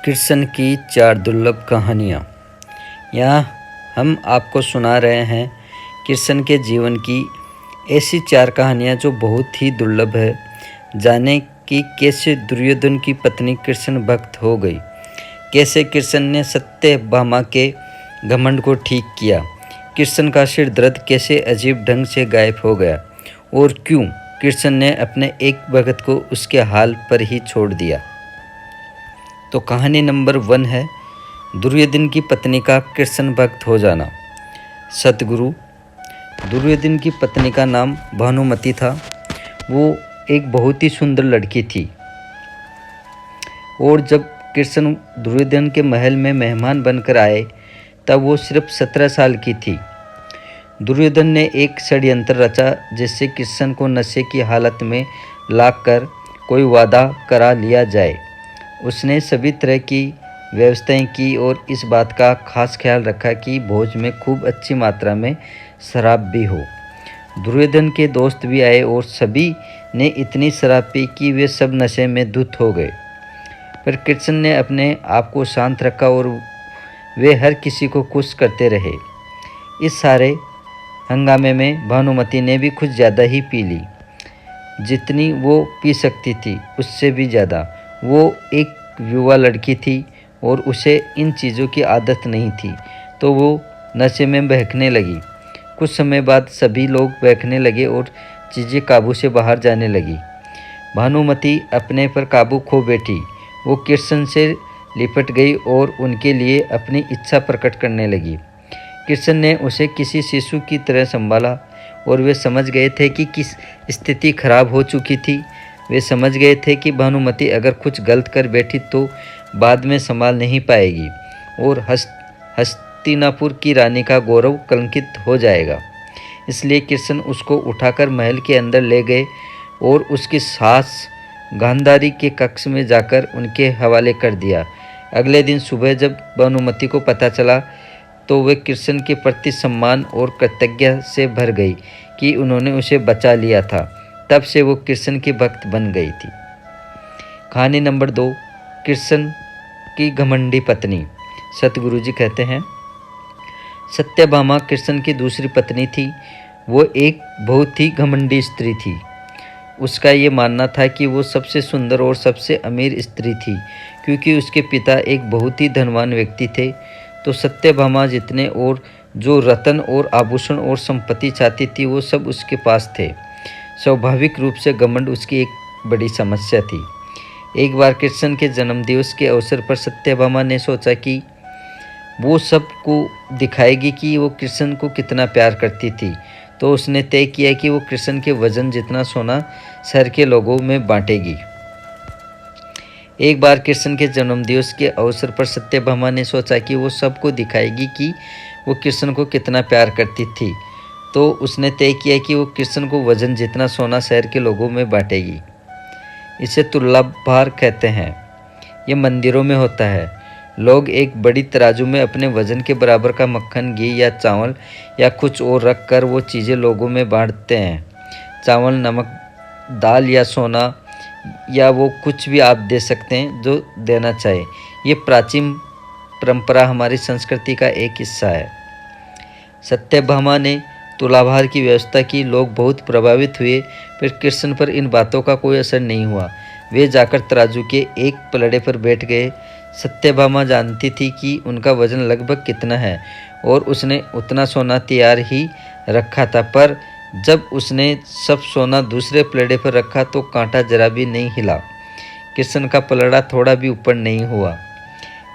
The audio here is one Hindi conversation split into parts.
कृष्ण की 4 दुर्लभ कहानियाँ। यहाँ हम आपको सुना रहे हैं कृष्ण के जीवन की ऐसी 4 कहानियाँ जो बहुत ही दुर्लभ है। जाने कि कैसे दुर्योधन की पत्नी कृष्ण भक्त हो गई, कैसे कृष्ण ने सत्यभामा के घमंड को ठीक किया, कृष्ण का सिर दर्द कैसे अजीब ढंग से गायब हो गया और क्यों कृष्ण ने अपने एक भगत को उसके हाल पर ही छोड़ दिया। तो कहानी नंबर 1 है दुर्योधन की पत्नी का कृष्ण भक्त हो जाना। सतगुरु दुर्योधन की पत्नी का नाम भानुमति था। वो एक बहुत ही सुंदर लड़की थी और जब कृष्ण दुर्योधन के महल में मेहमान बनकर आए तब वो सिर्फ 17 साल की थी। दुर्योधन ने एक षड्यंत्र रचा जिससे कृष्ण को नशे की हालत में लाकर कोई वादा करा लिया जाए। उसने सभी तरह की व्यवस्थाएं की और इस बात का खास ख्याल रखा कि भोज में खूब अच्छी मात्रा में शराब भी हो। दुर्योधन के दोस्त भी आए और सभी ने इतनी शराब पी कि वे सब नशे में धुत हो गए। पर कृष्ण ने अपने आप को शांत रखा और वे हर किसी को खुश करते रहे। इस सारे हंगामे में भानुमति ने भी कुछ ज़्यादा ही पी ली, जितनी वो पी सकती थी उससे भी ज़्यादा। वो एक युवा लड़की थी और उसे इन चीज़ों की आदत नहीं थी, तो वो नशे में बहकने लगी। कुछ समय बाद सभी लोग बहकने लगे और चीज़ें काबू से बाहर जाने लगी। भानुमति अपने पर काबू खो बैठी। वो कृष्ण से लिपट गई और उनके लिए अपनी इच्छा प्रकट करने लगी। कृष्ण ने उसे किसी शिशु की तरह संभाला और वे समझ गए थे कि किस स्थिति खराब हो चुकी थी। वे समझ गए थे कि भानुमति अगर कुछ गलत कर बैठी तो बाद में संभाल नहीं पाएगी और हस्तिनापुर की रानी का गौरव कलंकित हो जाएगा। इसलिए कृष्ण उसको उठाकर महल के अंदर ले गए और उसकी सास गांधारी के कक्ष में जाकर उनके हवाले कर दिया। अगले दिन सुबह जब भानुमति को पता चला तो वे कृष्ण के प्रति सम्मान और कृतज्ञता से भर गई कि उन्होंने उसे बचा लिया था। तब से वो कृष्ण की भक्त बन गई थी। कहानी नंबर 2 कृष्ण की घमंडी पत्नी। सतगुरु जी कहते हैं, सत्यभामा कृष्ण की दूसरी पत्नी थी। वो एक बहुत ही घमंडी स्त्री थी। उसका ये मानना था कि वो सबसे सुंदर और सबसे अमीर स्त्री थी क्योंकि उसके पिता एक बहुत ही धनवान व्यक्ति थे। तो सत्यभामा जितने और जो रत्न और आभूषण और संपत्ति चाहती थी वो सब उसके पास थे। स्वाभाविक रूप से घमंड उसकी एक बड़ी समस्या थी। एक बार कृष्ण के जन्मदिवस के अवसर पर सत्यभामा ने सोचा कि वो सबको दिखाएगी कि वो कृष्ण को कितना प्यार करती थी। तो उसने तय किया कि वो कृष्ण के वजन जितना सोना शहर के लोगों में बांटेगी। एक बार कृष्ण के जन्मदिवस के अवसर पर सत्यभामा ने सोचा कि वो सबको दिखाएगी कि वो कृष्ण को कितना प्यार करती थी। तो उसने तय किया कि वो कृष्ण को वजन जितना सोना शहर के लोगों में बांटेगी। इसे तुलाभार कहते हैं। ये मंदिरों में होता है। लोग एक बड़ी तराजू में अपने वजन के बराबर का मक्खन, घी या चावल या कुछ और रख कर वो चीज़ें लोगों में बांटते हैं। चावल, नमक, दाल या सोना या वो कुछ भी आप दे सकते हैं जो देना चाहे। ये प्राचीन परंपरा हमारी संस्कृति का एक हिस्सा है। सत्यभामा ने तुलाभार की व्यवस्था की। लोग बहुत प्रभावित हुए, फिर कृष्ण पर इन बातों का कोई असर नहीं हुआ। वे जाकर तराजू के एक पलड़े पर बैठ गए। सत्यभामा जानती थी कि उनका वजन लगभग कितना है और उसने उतना सोना तैयार ही रखा था। पर जब उसने सब सोना दूसरे पलड़े पर रखा तो कांटा जरा भी नहीं हिला। कृष्ण का पलड़ा थोड़ा भी ऊपर नहीं हुआ।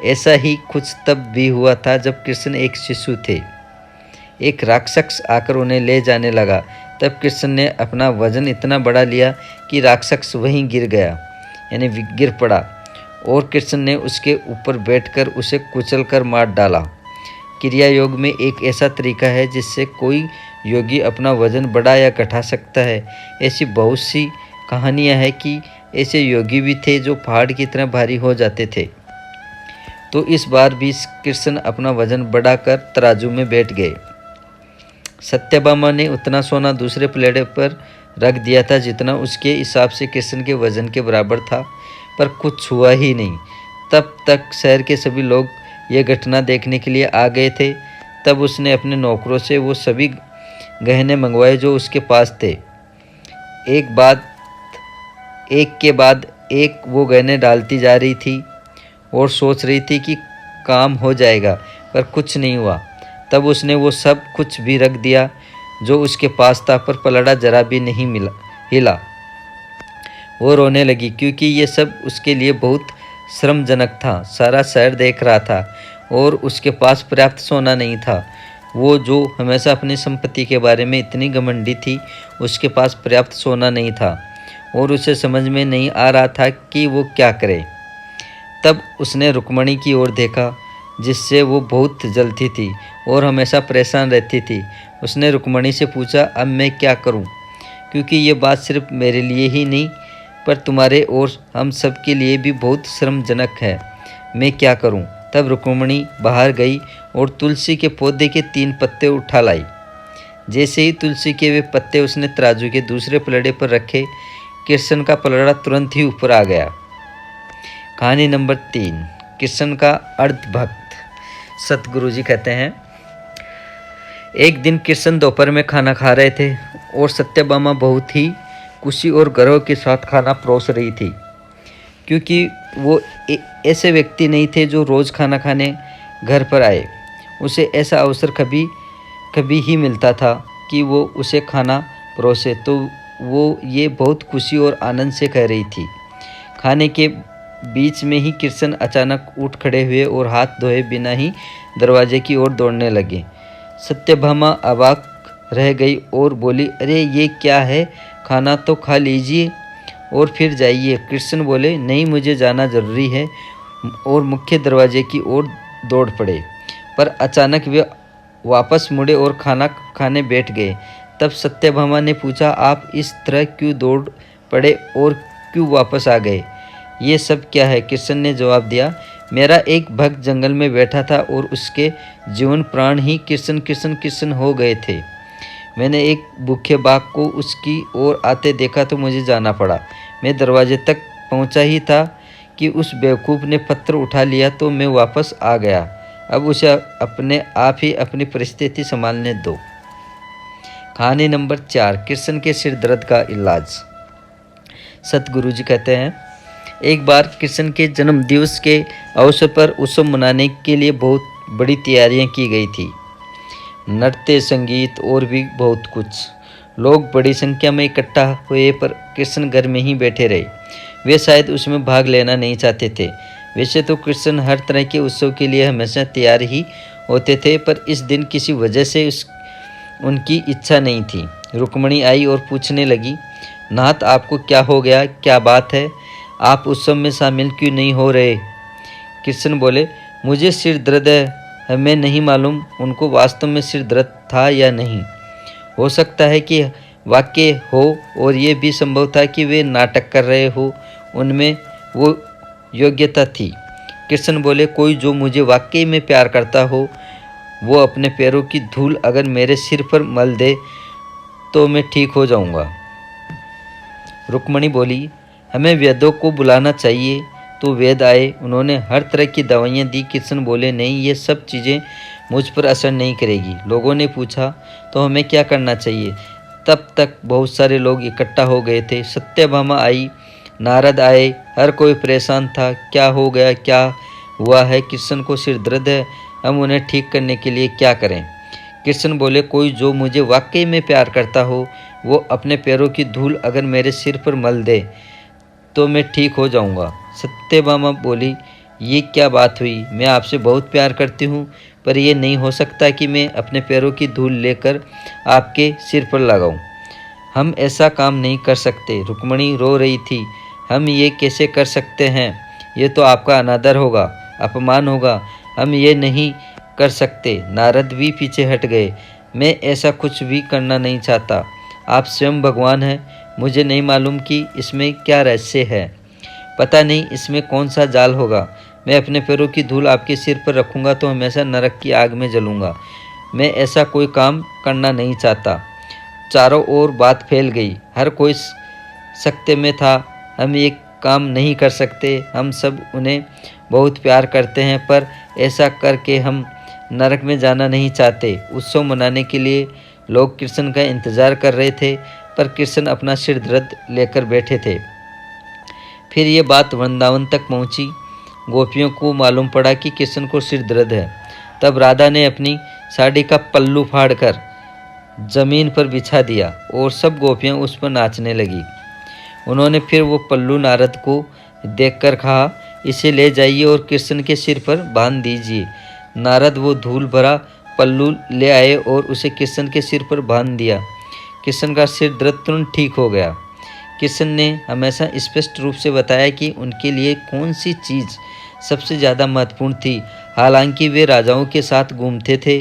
ऐसा ही कुछ तब भी हुआ था जब कृष्ण एक शिशु थे। एक राक्षस आकर उन्हें ले जाने लगा। तब कृष्ण ने अपना वजन इतना बढ़ा लिया कि राक्षस वहीं गिर गया, यानी गिर पड़ा, और कृष्ण ने उसके ऊपर बैठकर उसे कुचल कर मार डाला। क्रिया योग में एक ऐसा तरीका है जिससे कोई योगी अपना वजन बढ़ा या घटा सकता है। ऐसी बहुत सी कहानियाँ हैं कि ऐसे योगी भी थे जो पहाड़ की तरह भारी हो जाते थे। तो इस बार भी कृष्ण अपना वजन बढ़ाकर तराजू में बैठ गए। सत्यभामा ने उतना सोना दूसरे प्लेट पर रख दिया था जितना उसके हिसाब से कृष्ण के वजन के बराबर था, पर कुछ हुआ ही नहीं। तब तक शहर के सभी लोग ये घटना देखने के लिए आ गए थे। तब उसने अपने नौकरों से वो सभी गहने मंगवाए जो उसके पास थे। एक के बाद एक वो गहने डालती जा रही थी और सोच रही थी कि काम हो जाएगा, पर कुछ नहीं हुआ। तब उसने वो सब कुछ भी रख दिया जो उसके पास था, पर पलड़ा जरा भी नहीं हिला। वो रोने लगी क्योंकि ये सब उसके लिए बहुत श्रमजनक था। सारा शहर देख रहा था और उसके पास पर्याप्त सोना नहीं था। वो जो हमेशा अपनी संपत्ति के बारे में इतनी घमंडी थी, उसके पास पर्याप्त सोना नहीं था और उसे समझ में नहीं आ रहा था कि वो क्या करे। तब उसने रुक्मणी की ओर देखा, जिससे वो बहुत जलती थी और हमेशा परेशान रहती थी। उसने रुक्मणी से पूछा, अब मैं क्या करूं? क्योंकि ये बात सिर्फ मेरे लिए ही नहीं, पर तुम्हारे और हम सब के लिए भी बहुत श्रमजनक है। मैं क्या करूं? तब रुक्मणी बाहर गई और तुलसी के पौधे के 3 पत्ते उठा लाई। जैसे ही तुलसी के वे पत्ते उसने तराजू के दूसरे पलड़े पर रखे, कृष्ण का पलड़ा तुरंत ही ऊपर आ गया। कहानी नंबर 3, कृष्ण का अर्धभक्त। सतगुरु जी कहते हैं, एक दिन कृष्ण दोपहर में खाना खा रहे थे और सत्यभामा बहुत ही खुशी और गर्व के साथ खाना परोस रही थी, क्योंकि वो ऐसे व्यक्ति नहीं थे जो रोज़ खाना खाने घर पर आए। उसे ऐसा अवसर कभी कभी ही मिलता था कि वो उसे खाना परोसे, तो वो ये बहुत खुशी और आनंद से कह रही थी। खाने के बीच में ही कृष्ण अचानक उठ खड़े हुए और हाथ धोए बिना ही दरवाजे की ओर दौड़ने लगे। सत्यभामा अवाक रह गई और बोली, अरे ये क्या है? खाना तो खा लीजिए और फिर जाइए। कृष्ण बोले, नहीं, मुझे जाना जरूरी है, और मुख्य दरवाजे की ओर दौड़ पड़े। पर अचानक वे वापस मुड़े और खाना खाने बैठ गए। तब सत्यभामा ने पूछा, आप इस तरह क्यों दौड़ पड़े और क्यों वापस आ गए? ये सब क्या है? कृष्ण ने जवाब दिया, मेरा एक भक्त जंगल में बैठा था और उसके जीवन प्राण ही कृष्ण कृष्ण कृष्ण हो गए थे। मैंने एक भूखे बाघ को उसकी ओर आते देखा तो मुझे जाना पड़ा। मैं दरवाजे तक पहुंचा ही था कि उस बेवकूफ़ ने पत्थर उठा लिया, तो मैं वापस आ गया। अब उसे अपने आप ही अपनी परिस्थिति संभालने दो। कहानी नंबर 4, कृष्ण के सिर दर्द का इलाज। सतगुरु जी कहते हैं, एक बार कृष्ण के जन्म दिवस के अवसर पर उत्सव मनाने के लिए बहुत बड़ी तैयारियां की गई थी। नृत्य, संगीत और भी बहुत कुछ। लोग बड़ी संख्या में इकट्ठा हुए, पर कृष्ण घर में ही बैठे रहे। वे शायद उसमें भाग लेना नहीं चाहते थे। वैसे तो कृष्ण हर तरह के उत्सव के लिए हमेशा तैयार ही होते थे, पर इस दिन किसी वजह से उनकी इच्छा नहीं थी। रुक्मणी आई और पूछने लगी, नाथ, आपको क्या हो गया? क्या बात है? आप उत्सव में शामिल क्यों नहीं हो रहे? कृष्ण बोले, मुझे सिर दर्द है। हमें नहीं मालूम उनको वास्तव में सिर दर्द था या नहीं। हो सकता है कि वाकई हो, और ये भी संभव था कि वे नाटक कर रहे हो। उनमें वो योग्यता थी। कृष्ण बोले, कोई जो मुझे वाकई में प्यार करता हो, वो अपने पैरों की धूल अगर मेरे सिर पर मल दे तो मैं ठीक हो जाऊंगा। रुक्मणी बोली, हमें वैद्यों को बुलाना चाहिए। तो वैद्य आए। उन्होंने हर तरह की दवाइयाँ दी। कृष्ण बोले, नहीं, ये सब चीज़ें मुझ पर असर नहीं करेगी। लोगों ने पूछा, तो हमें क्या करना चाहिए? तब तक बहुत सारे लोग इकट्ठा हो गए थे। सत्यभामा आई, नारद आए, हर कोई परेशान था। क्या हो गया? क्या हुआ है? कृष्ण को सिर दर्द है, हम उन्हें ठीक करने के लिए क्या करें? कृष्ण बोले, कोई जो मुझे वाकई में प्यार करता हो, वो अपने पैरों की धूल अगर मेरे सिर पर मल दे तो मैं ठीक हो जाऊंगा। सत्यभामा बोली, ये क्या बात हुई? मैं आपसे बहुत प्यार करती हूँ, पर यह नहीं हो सकता कि मैं अपने पैरों की धूल लेकर आपके सिर पर लगाऊं। हम ऐसा काम नहीं कर सकते। रुक्मणी रो रही थी। हम ये कैसे कर सकते हैं? ये तो आपका अनादर होगा, अपमान होगा। हम ये नहीं कर सकते। नारद भी पीछे हट गए। मैं ऐसा कुछ भी करना नहीं चाहता। आप स्वयं भगवान हैं। मुझे नहीं मालूम कि इसमें क्या रहस्य है। पता नहीं इसमें कौन सा जाल होगा। मैं अपने पैरों की धूल आपके सिर पर रखूँगा तो हमेशा नरक की आग में जलूँगा। मैं ऐसा कोई काम करना नहीं चाहता। चारों ओर बात फैल गई। हर कोई सकते में था। हम ये काम नहीं कर सकते। हम सब उन्हें बहुत प्यार करते हैं, पर ऐसा करके हम नरक में जाना नहीं चाहते। उत्सव मनाने के लिए लोग कृष्ण का इंतजार कर रहे थे, पर कृष्ण अपना सिर दर्द लेकर बैठे थे। फिर ये बात वृंदावन तक पहुंची। गोपियों को मालूम पड़ा कि कृष्ण को सिर दर्द है। तब राधा ने अपनी साड़ी का पल्लू फाड़कर जमीन पर बिछा दिया और सब गोपियां उस पर नाचने लगी। उन्होंने फिर वो पल्लू नारद को देखकर कहा, इसे ले जाइए और कृष्ण के सिर पर बांध दीजिए। नारद वो धूल भरा पल्लू ले आए और उसे कृष्ण के सिर पर बांध दिया। कृष्ण का सिर दर्द तुरंत ठीक हो गया। कृष्ण ने हमेशा स्पष्ट रूप से बताया कि उनके लिए कौन सी चीज़ सबसे ज़्यादा महत्वपूर्ण थी। हालांकि वे राजाओं के साथ घूमते थे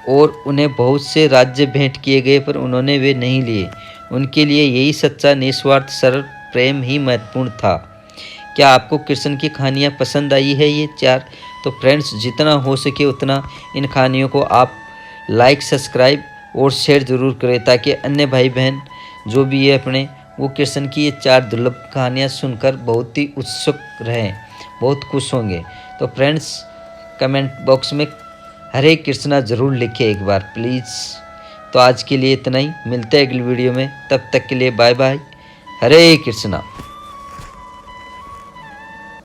और उन्हें बहुत से राज्य भेंट किए गए, पर उन्होंने वे नहीं लिए। उनके लिए यही सच्चा निस्वार्थ सरल प्रेम ही महत्वपूर्ण था। क्या आपको कृष्ण की कहानियाँ पसंद आई है ये 4? तो फ्रेंड्स, जितना हो सके उतना इन कहानियों को आप लाइक, सब्सक्राइब और शेयर ज़रूर करें, ताकि अन्य भाई बहन जो भी है अपने, वो कृष्ण की ये 4 दुर्लभ कहानियाँ सुनकर बहुत ही उत्सुक रहें, बहुत खुश होंगे। तो फ्रेंड्स, कमेंट बॉक्स में हरे कृष्णा ज़रूर लिखें एक बार प्लीज़। तो आज के लिए इतना ही, मिलते हैं अगली वीडियो में। तब तक के लिए बाय बाय। हरे कृष्णा।